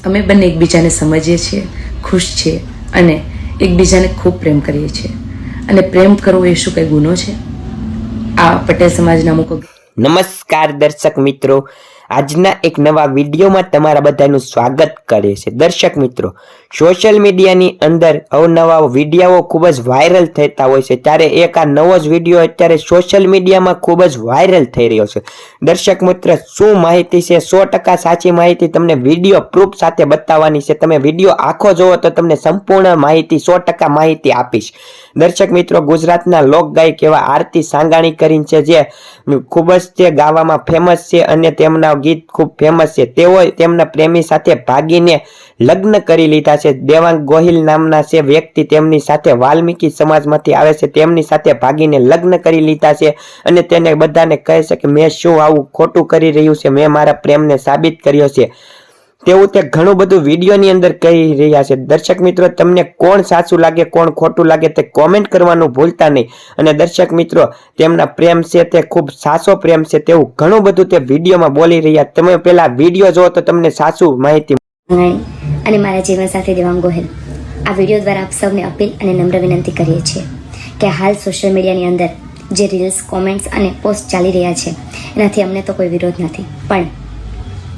અમે બંને એકબીજાને સમજીએ છીએ, ખુશ છીએ અને એકબીજાને ખૂબ પ્રેમ કરીએ છીએ. અને પ્રેમ કરવો એ શું કંઈ ગુનો છે? આ પટેલ સમાજના અમુક નમસ્કાર દર્શક મિત્રો, આજના એક નવા વિડીયોમાં તમારા બધાનું સ્વાગત કરે છે. દર્શક મિત્રો, સોશિયલ મીડિયાની અંદર અવનવા વિડીયો ખૂબ જ વાયરલ થતા હોય છે, ત્યારે એક આ નવો જ વિડીયો અત્યારે સોશિયલ મીડિયામાં ખૂબ જ વાયરલ થઈ રહ્યો છે. દર્શક મિત્રો, શું માહિતી છે? 100% સાચી માહિતી તમને વિડીયો પ્રૂફ સાથે બતાવવાની છે. તમે વિડીયો આખો જોવો તો તમને સંપૂર્ણ માહિતી 100% માહિતી આપીશ. દર્શક મિત્રો, ગુજરાતના લોકગાયક એવા આરતી સાંગાણી કરીને છે, જે ખૂબ જ તે ગાવામાં ફેમસ છે અને તેમના ગીત ખૂબ ફેમસ છે. તેઓ તેમના પ્રેમી સાથે ભાગીને લગ્ન કરી લીધા છે. દેવાંગ ગોહિલ નામના છે વ્યક્તિ તેમની સાથે વાલ્મીકી સમાજમાંથી આવે છે, તેમની સાથે ભાગીને લગ્ન કરી લીધા છે અને તેને બધાને કહે છે કે મેં શું આવું ખોટું કરી રહ્યું છે, મેં મારા પ્રેમને સાબિત કર્યો છે. તેવું તે ઘણું બધું વિડીયોની અંદર કહી રહ્યા છે. દર્શક મિત્રો, તમને કોણ સાચું લાગે કોણ ખોટું લાગે તે કોમેન્ટ કરવાનું ભૂલતા નહીં. અને દર્શક મિત્રો, તેમના પ્રેમ છે તે ખૂબ સાચો પ્રેમ છે તેવું ઘણું બધું તે વિડીયોમાં બોલી રહ્યા. તમે પેલા વિડીયો જો તો તમને સાચું માહિતી. અને મારા જીવનસાથી દેવાંગ ગોહિલ, આ વિડીયો દ્વારા આપ સૌને અપીલ અને નમ્ર વિનંતી કરીએ છીએ કે હાલ સોશિયલ મીડિયાની અંદર જે રીલ્સ, કોમેન્ટ્સ અને પોસ્ટ ચાલી રહ્યા છે એનાથી અમને તો કોઈ વિરોધ નથી, પણ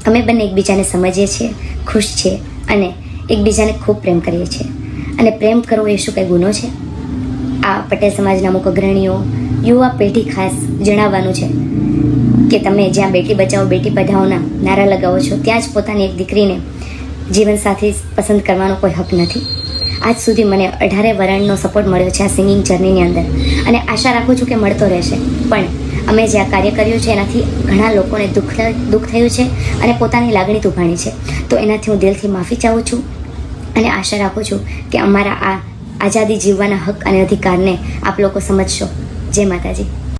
અમે બંને એકબીજાને સમજીએ છીએ, ખુશ છીએ અને એકબીજાને ખૂબ પ્રેમ કરીએ છીએ. અને પ્રેમ કરવો એ શું કંઈ ગુનો છે? આ પટેલ સમાજના અમુક અગ્રણીઓ, યુવા પેઢી ખાસ જણાવવાનું છે કે તમે જ્યાં બેટી બચાવો બેટી પઢાઓના નારા લગાવો છો, ત્યાં જ પોતાની એક દીકરીને જીવનસાથી પસંદ કરવાનો કોઈ હક નથી. આજ સુધી મને 18 વરણનો સપોર્ટ મળ્યો છે આ સિંગિંગ જર્નીની અંદર, અને આશા રાખું છું કે મળતો રહેશે. પણ અમે જે આ કાર્ય કર્યું છે એનાથી ઘણા લોકોને દુઃખ થયું છે અને પોતાની લાગણી દુભાણી છે, તો એનાથી હું દિલથી માફી ચાહું છું અને આશા રાખું છું કે અમારા આ આઝાદી જીવવાના હક અને અધિકારને આપ લોકો સમજશો. જય માતાજી.